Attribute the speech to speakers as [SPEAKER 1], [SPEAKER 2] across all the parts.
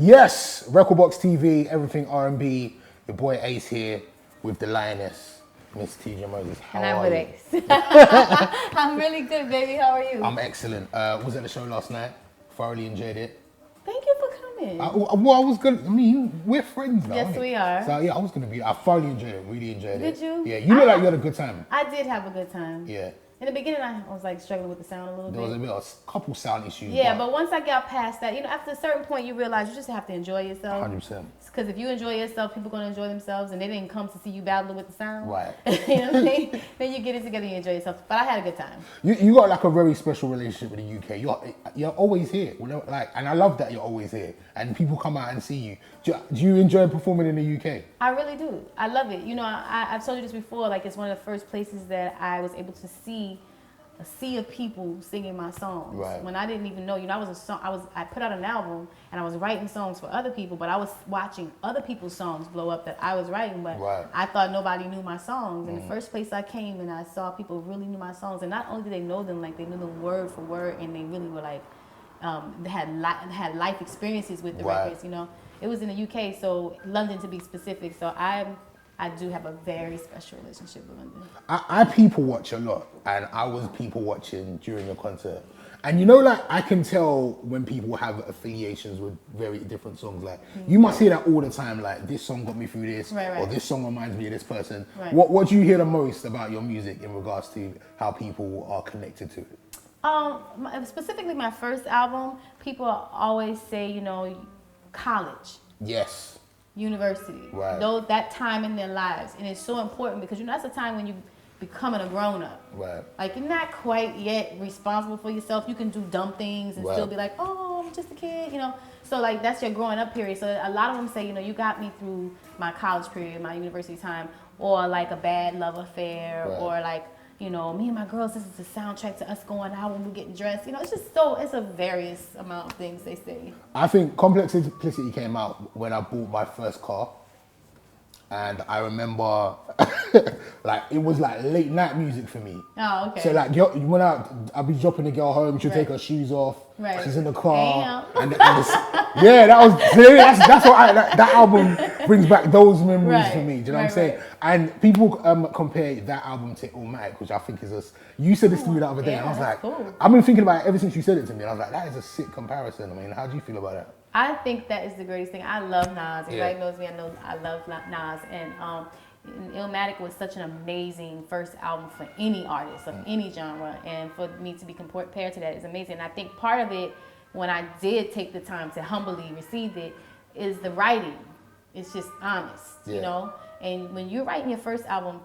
[SPEAKER 1] Yes, Recordbox TV, everything R&B. Your boy Ace here with the Lioness, Miss Teedra Moses. How
[SPEAKER 2] and I'm
[SPEAKER 1] are
[SPEAKER 2] with
[SPEAKER 1] you?
[SPEAKER 2] Ace. I'm really good, baby. How are you?
[SPEAKER 1] I'm excellent. Was at the show last night. Thoroughly enjoyed it.
[SPEAKER 2] Thank you for coming.
[SPEAKER 1] We're friends now.
[SPEAKER 2] Yes,
[SPEAKER 1] aren't
[SPEAKER 2] we are.
[SPEAKER 1] So yeah, I was gonna be. I thoroughly enjoyed it. Really enjoyed it.
[SPEAKER 2] Did you?
[SPEAKER 1] Yeah, you look like you had a good time.
[SPEAKER 2] I did have a good time.
[SPEAKER 1] Yeah.
[SPEAKER 2] In the beginning, I was like struggling with the sound a little
[SPEAKER 1] There was
[SPEAKER 2] bit.
[SPEAKER 1] a couple sound issues.
[SPEAKER 2] Yeah, but once I got past that, after a certain point, you realize you just have to enjoy yourself.
[SPEAKER 1] 100%.
[SPEAKER 2] Because if you enjoy yourself, people going to enjoy themselves, and they didn't come to see you battle with the sound.
[SPEAKER 1] Right.
[SPEAKER 2] You know what I mean? Then you get it together and you enjoy yourself. But I had a good time.
[SPEAKER 1] You got like a very special relationship with the UK. You're always here. And I love that you're always here. And people come out and see you. Do you enjoy performing in the UK?
[SPEAKER 2] I really do. I love it. I've told you this before. Like, it's one of the first places that I was able to see a sea of people singing my songs.
[SPEAKER 1] Right.
[SPEAKER 2] When I didn't even know, I put out an album and I was writing songs for other people, but I was watching other people's songs blow up that I was writing, but
[SPEAKER 1] right.
[SPEAKER 2] I thought nobody knew my songs. And the first place I came and I saw people really knew my songs, and not only did they know them, like they knew them word for word, and they really were like, they had life experiences with the
[SPEAKER 1] right.
[SPEAKER 2] records. It was in the UK, so London to be specific. So I do have a very special relationship with London.
[SPEAKER 1] I people watch a lot, and I was people watching during the concert. And I can tell when people have affiliations with very different songs. Like, you must hear that all the time, like, this song got me through this,
[SPEAKER 2] right.
[SPEAKER 1] or this song reminds me of this person.
[SPEAKER 2] Right.
[SPEAKER 1] What do you hear the most about your music in regards to how people are connected to it?
[SPEAKER 2] Specifically my first album, people always say, college.
[SPEAKER 1] Yes.
[SPEAKER 2] University,
[SPEAKER 1] right.
[SPEAKER 2] That time in their lives, and it's so important because that's a time when you becoming a grown up.
[SPEAKER 1] Right.
[SPEAKER 2] Like, you're not quite yet responsible for yourself. You can do dumb things and
[SPEAKER 1] right.
[SPEAKER 2] still be like, oh, I'm just a kid, So like, that's your growing up period. So a lot of them say, you got me through my college period, my university time, or like a bad love affair,
[SPEAKER 1] right.
[SPEAKER 2] or like, me and my girls, this is the soundtrack to us going out when we're getting dressed. It's just it's a various amount of things they say.
[SPEAKER 1] I think Complex Simplicity came out when I bought my first car. And I remember, it was like late night music for me.
[SPEAKER 2] Oh, okay.
[SPEAKER 1] So when I'd be dropping the girl home, she'd
[SPEAKER 2] right.
[SPEAKER 1] take her shoes off.
[SPEAKER 2] Right.
[SPEAKER 1] She's in the car.
[SPEAKER 2] Damn.
[SPEAKER 1] That's what that album brings back those memories
[SPEAKER 2] right.
[SPEAKER 1] for me. Do you know what I'm
[SPEAKER 2] right.
[SPEAKER 1] saying? And people compare that album to Illmatic, which I think is you said this to me the other day, and I was like,
[SPEAKER 2] cool.
[SPEAKER 1] I've been thinking about it ever since you said it to me. And I was like, that is a sick comparison. I mean, how do you feel about that?
[SPEAKER 2] I think that is the greatest thing. I love Nas. Everybody knows me. I love Nas. And Illmatic was such an amazing first album for any artist of any genre. And for me to be compared to that is amazing. And I think part of it, when I did take the time to humbly receive it, is the writing. It's just honest, And when you're writing your first album,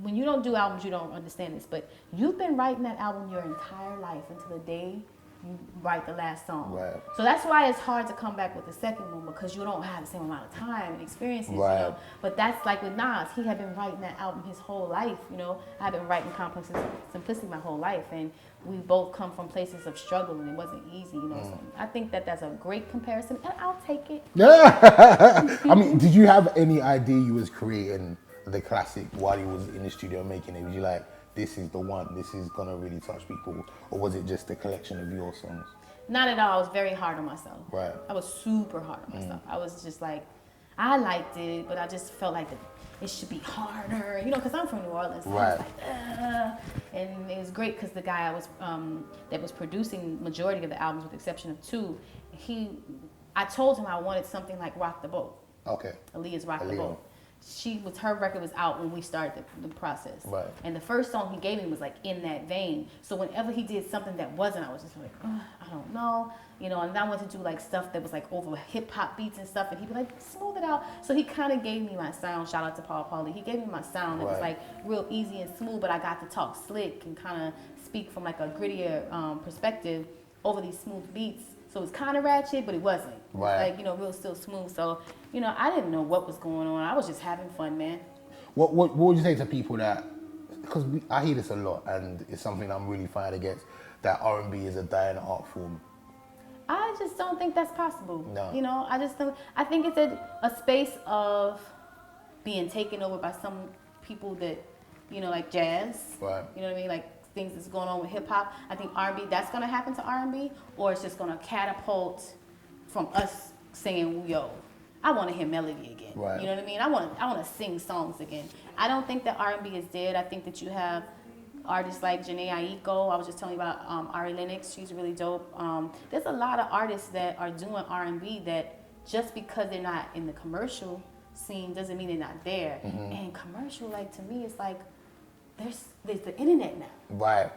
[SPEAKER 2] when you don't do albums, you don't understand this. But you've been writing that album your entire life until the day you write the last song.
[SPEAKER 1] Right.
[SPEAKER 2] So that's why it's hard to come back with the second one, because you don't have the same amount of time and experiences,
[SPEAKER 1] right.
[SPEAKER 2] But that's like with Nas. He had been writing that album his whole life, I've been writing Complex Simplicity my whole life, and we both come from places of struggle, and it wasn't easy, So I think that that's a great comparison, and I'll take it.
[SPEAKER 1] Yeah. I mean, did you have any idea you was creating the classic while you was in the studio making it? Was you like, this is the one, this is gonna really touch people? Or was it just a collection of your songs?
[SPEAKER 2] Not at all. I was very hard on myself.
[SPEAKER 1] Right.
[SPEAKER 2] I was super hard on myself. I was just like, I liked it, but I just felt like it should be harder, because I'm from New Orleans. So
[SPEAKER 1] right.
[SPEAKER 2] I was like, and it was great because the guy that was producing majority of the albums, with the exception of two, I told him I wanted something like Rock the Boat.
[SPEAKER 1] Okay.
[SPEAKER 2] Aaliyah's Rock the Boat. Her record was out when we started the process.
[SPEAKER 1] Right.
[SPEAKER 2] And the first song he gave me was like in that vein. So whenever he did something that wasn't, I was just like, I don't know. And I wanted to do like stuff that was like over hip hop beats and stuff, and he'd be like, smooth it out. So he kind of gave me my sound. Shout out to Paul Pauly. He gave me my sound that was like real easy and smooth, but I got to talk slick and kind of speak from like a grittier perspective over these smooth beats. So it was kind of ratchet, but it wasn't.
[SPEAKER 1] Right.
[SPEAKER 2] Like, real still smooth. So, I didn't know what was going on. I was just having fun, man.
[SPEAKER 1] What would you say to people that, because I hear this a lot, and it's something I'm really fighting against, that R&B is a dying art form?
[SPEAKER 2] I just don't think that's possible.
[SPEAKER 1] No.
[SPEAKER 2] I just don't. I think it's a space of being taken over by some people that, like jazz.
[SPEAKER 1] Right.
[SPEAKER 2] You know what I mean? Like, things that's going on with hip hop. I think R&B, that's going to happen to R&B, or it's just going to catapult from us saying, yo, I want to hear melody again.
[SPEAKER 1] Right.
[SPEAKER 2] You know what I mean? I want to sing songs again. I don't think that R&B is dead. I think that you have artists like Janae Aiko. I was just telling you about Ari Lennox. She's really dope. There's a lot of artists that are doing R&B that just because they're not in the commercial scene doesn't mean they're not there. And commercial, like, to me, it's like there's the internet now.
[SPEAKER 1] Right.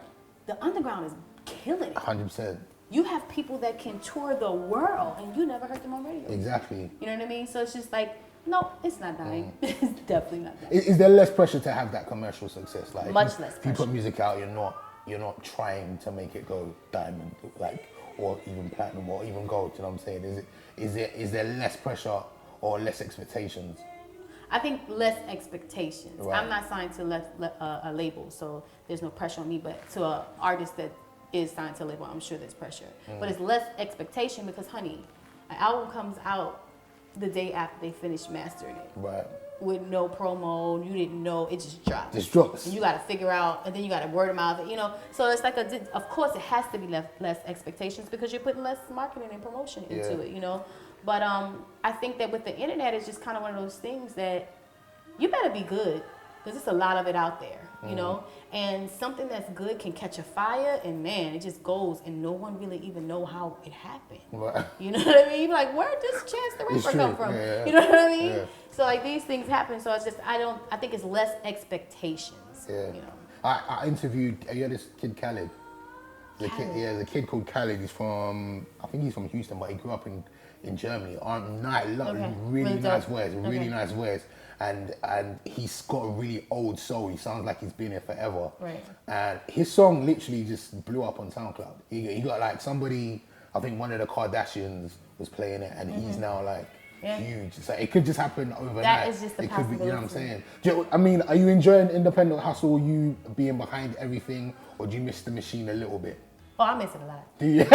[SPEAKER 2] The underground is killing it.
[SPEAKER 1] 100%.
[SPEAKER 2] You have people that can tour the world and you never heard them on radio.
[SPEAKER 1] Exactly.
[SPEAKER 2] You know what I mean? So it's just like, no, it's not dying. It's definitely not dying.
[SPEAKER 1] Is there less pressure to have that commercial success? Like,
[SPEAKER 2] Much less
[SPEAKER 1] if you
[SPEAKER 2] pressure.
[SPEAKER 1] put music out, you're not trying to make it go diamond, like, or even platinum, or even gold. You know what I'm saying? Is there less pressure or less expectations?
[SPEAKER 2] I think less expectations.
[SPEAKER 1] Right.
[SPEAKER 2] I'm not signed to a label, so there's no pressure on me. But to an artist that is signed to a label, I'm sure there's pressure. But it's less expectation because, honey, an album comes out the day after they finish mastering it.
[SPEAKER 1] Right.
[SPEAKER 2] With no promo, you didn't know, it just dropped.
[SPEAKER 1] Just drops.
[SPEAKER 2] And you got to figure out, and then you got to word of mouth, you know. So it's like of course it has to be less expectations because you're putting less marketing and promotion into it, you know. But I think that with the internet, it's just kind of one of those things that you better be good because there's a lot of it out there, you know. And something that's good can catch a fire, and man, it just goes, and no one really even know how it happened.
[SPEAKER 1] Right.
[SPEAKER 2] You know what I mean? Like, where did this Chance the Rapper come from?
[SPEAKER 1] Yeah.
[SPEAKER 2] You know what I mean?
[SPEAKER 1] Yeah.
[SPEAKER 2] So like these things happen. So it's just I think it's less expectations.
[SPEAKER 1] Yeah.
[SPEAKER 2] You know.
[SPEAKER 1] I interviewed. You had this kid Khaled. The kid called Khaled. I think he's from Houston, but he grew up in Germany. Really nice voice, really nice voice. And he's got a really old soul. He sounds like he's been here forever.
[SPEAKER 2] Right.
[SPEAKER 1] And his song literally just blew up on SoundCloud. He got like somebody, I think one of the Kardashians was playing it, and he's now like huge. So it could just happen overnight.
[SPEAKER 2] That is just the
[SPEAKER 1] it could be, you know what I'm
[SPEAKER 2] possibility.
[SPEAKER 1] saying? I mean, are you enjoying independent hustle? You being behind everything, or do you miss the machine a little bit?
[SPEAKER 2] Oh, I miss it a lot.
[SPEAKER 1] Do you?
[SPEAKER 2] Yo,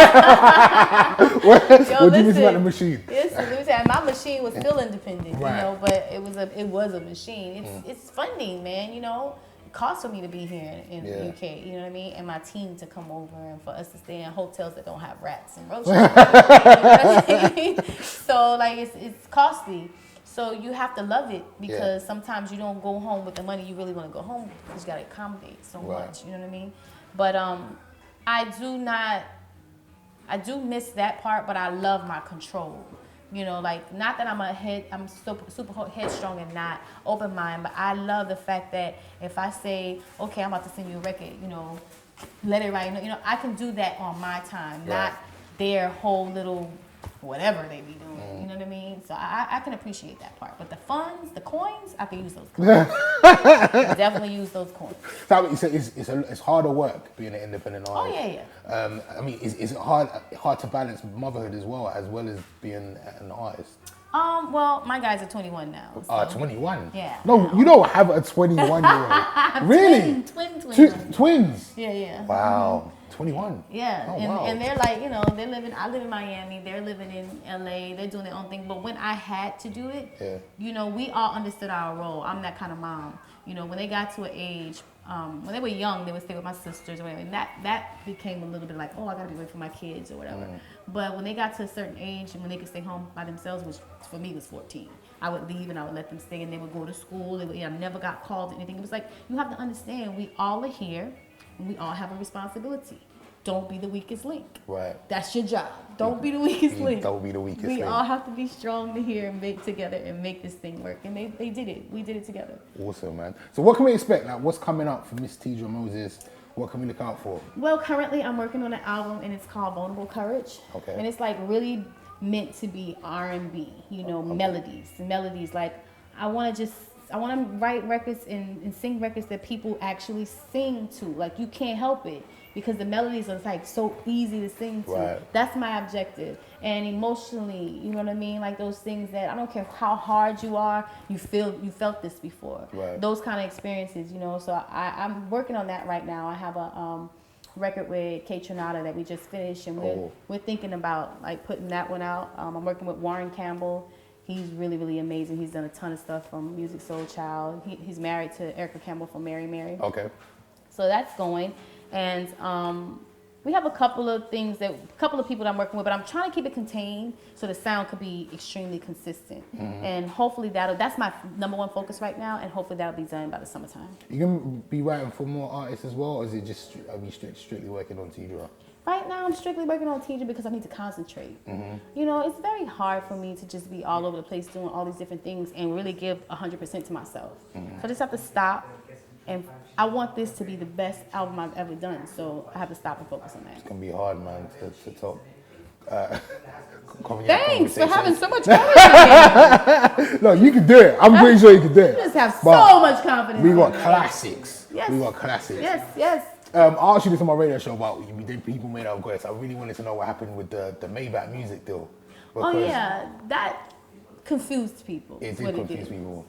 [SPEAKER 1] What do you miss about the machine?
[SPEAKER 2] Listen, let me tell you, my machine was still independent,
[SPEAKER 1] Right.
[SPEAKER 2] you know, but it was a machine. It's funding, man, you know. It costs for me to be here in the UK, you know what I mean? And my team to come over and for us to stay in hotels that don't have rats and roaches. You know what I mean? So like it's costly. So you have to love it because sometimes you don't go home with the money you really want to go home with because you got to accommodate so much, you know what I mean? But I do miss that part, but I love my control. You know, like, not that I'm super headstrong and not open mind, but I love the fact that if I say, okay, I'm about to send you a record, you know, let everybody know, you know, I can do that on my time, not their whole little whatever they be doing. You know what I mean? So I can appreciate that part. But the funds, the coins, I can use those coins. Definitely use those coins.
[SPEAKER 1] So you said it's harder work being an independent artist.
[SPEAKER 2] Oh yeah.
[SPEAKER 1] I mean, is it hard to balance motherhood as well as being an artist?
[SPEAKER 2] Well, my guys are 21 now. So.
[SPEAKER 1] 21?
[SPEAKER 2] Yeah.
[SPEAKER 1] No, you don't have a 21-year-old. Really? Twins?
[SPEAKER 2] Yeah.
[SPEAKER 1] Wow. 21.
[SPEAKER 2] Yeah,
[SPEAKER 1] Oh, wow.
[SPEAKER 2] and they're like, you know, I live in Miami, they're living in LA, they're doing their own thing. But when I had to do it, you know, we all understood our role. I'm that kind of mom. You know, when they got to an age, when they were young, they would stay with my sisters or whatever. And that became a little bit like, oh, I gotta be away from my kids or whatever. But when they got to a certain age and when they could stay home by themselves, which for me was 14, I would leave and I would let them stay and they would go to school. I never got called or anything. It was like, you have to understand, we all are here. And we all have a responsibility. Don't be the weakest link.
[SPEAKER 1] Right.
[SPEAKER 2] That's your job. Don't be the weakest link.
[SPEAKER 1] Don't be the weakest link.
[SPEAKER 2] We all have to be strong to here and make together and make this thing work. And they did it. We did it together.
[SPEAKER 1] Awesome, man. So what can we expect? Like, what's coming up for Miss Teedra Moses? What can we look out for?
[SPEAKER 2] Well, currently I'm working on an album and it's called Vulnerable Courage.
[SPEAKER 1] Okay.
[SPEAKER 2] And it's like really meant to be R&B, you know, melodies. Like I want to write records and sing records that people actually sing to. Like, you can't help it because the melodies are like so easy to sing to.
[SPEAKER 1] Right.
[SPEAKER 2] That's my objective. And emotionally, you know what I mean? Like those things that I don't care how hard you are, you felt this before.
[SPEAKER 1] Right.
[SPEAKER 2] Those kind of experiences, you know. So I'm working on that right now. I have a record with K Tronada that we just finished, and we're thinking about like putting that one out. I'm working with Warren Campbell. He's really, really amazing. He's done a ton of stuff from Music Soul Child. He's married to Erica Campbell from Mary Mary.
[SPEAKER 1] Okay.
[SPEAKER 2] So that's going. And We have a couple of people that I'm working with, but I'm trying to keep it contained so the sound could be extremely consistent. And hopefully that's my number one focus right now, and hopefully that'll be done by the summertime.
[SPEAKER 1] You can be writing for more artists as well, or is it just, are you strictly working on Teedra?
[SPEAKER 2] Right now, I'm strictly working on Teedra because I need to concentrate. You know, it's very hard for me to just be all over the place doing all these different things and really give 100% to myself. So I just have to stop, and I want this to be the best album I've ever done, so I have to stop and focus on that.
[SPEAKER 1] It's gonna be hard, man, to talk.
[SPEAKER 2] Thanks for having so much confidence.
[SPEAKER 1] No, you can do it. I'm pretty sure you can do it.
[SPEAKER 2] You just have so much confidence.
[SPEAKER 1] We got classics.
[SPEAKER 2] Yes.
[SPEAKER 1] We got classics.
[SPEAKER 2] Yes.
[SPEAKER 1] I asked you this on my radio show about we did People Made Our Voice. I really wanted to know what happened with the Maybach music deal.
[SPEAKER 2] Oh yeah, that confused people.
[SPEAKER 1] It did confuse people.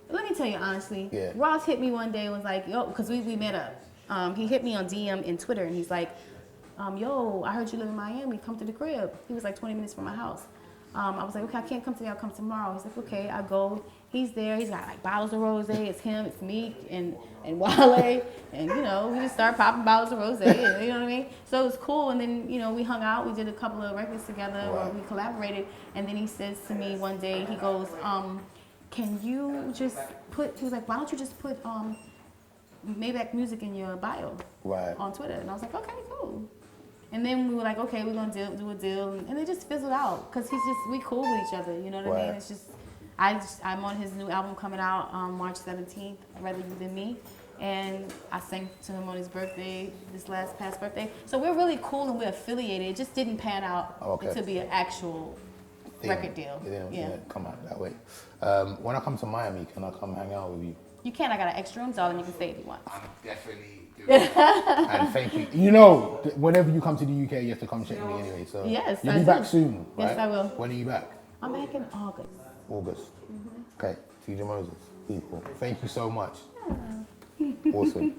[SPEAKER 2] Let me tell you honestly.
[SPEAKER 1] Yeah.
[SPEAKER 2] Ross hit me one day and was like, yo, because we met up. He hit me on DM in Twitter and he's like, yo, I heard you live in Miami. Come to the crib. He was like 20 minutes from my house. I was like, okay, I can't come today. I'll come tomorrow. He's like, okay, I go. He's there. He's got like bottles of rosé. It's him. It's Meek and Wale. And, you know, we just started popping bottles of rosé. And, you know what I mean? So it was cool. And then, you know, we hung out. We did a couple of records together. Where we collaborated. And then he says to me one day, he goes, can you just put, he was like, why don't you just put Maybach music in your bio on Twitter? And I was like, okay, cool. And then we were like, okay, we're gonna do a deal, and it just fizzled out because we cool with each other. You know what I mean? It's just, I'm on his new album coming out March 17th, Rather You Than Me, and I sang to him on his birthday, this past birthday. So we're really cool and we're affiliated. It just didn't pan out to be an actual record deal.
[SPEAKER 1] It didn't come out that way. When I come to Miami, can I come hang out with you?
[SPEAKER 2] You can. I got an extra room, darling. You can stay if you want.
[SPEAKER 1] I'm definitely doing it. And thank you. You know, whenever you come to the UK, you have to come check me anyway. So
[SPEAKER 2] yes,
[SPEAKER 1] you'll be back soon, right?
[SPEAKER 2] Yes, I will.
[SPEAKER 1] When are you back?
[SPEAKER 2] I'm back in August.
[SPEAKER 1] August. Okay, Teedra Moses, people. Thank you so much. Awesome.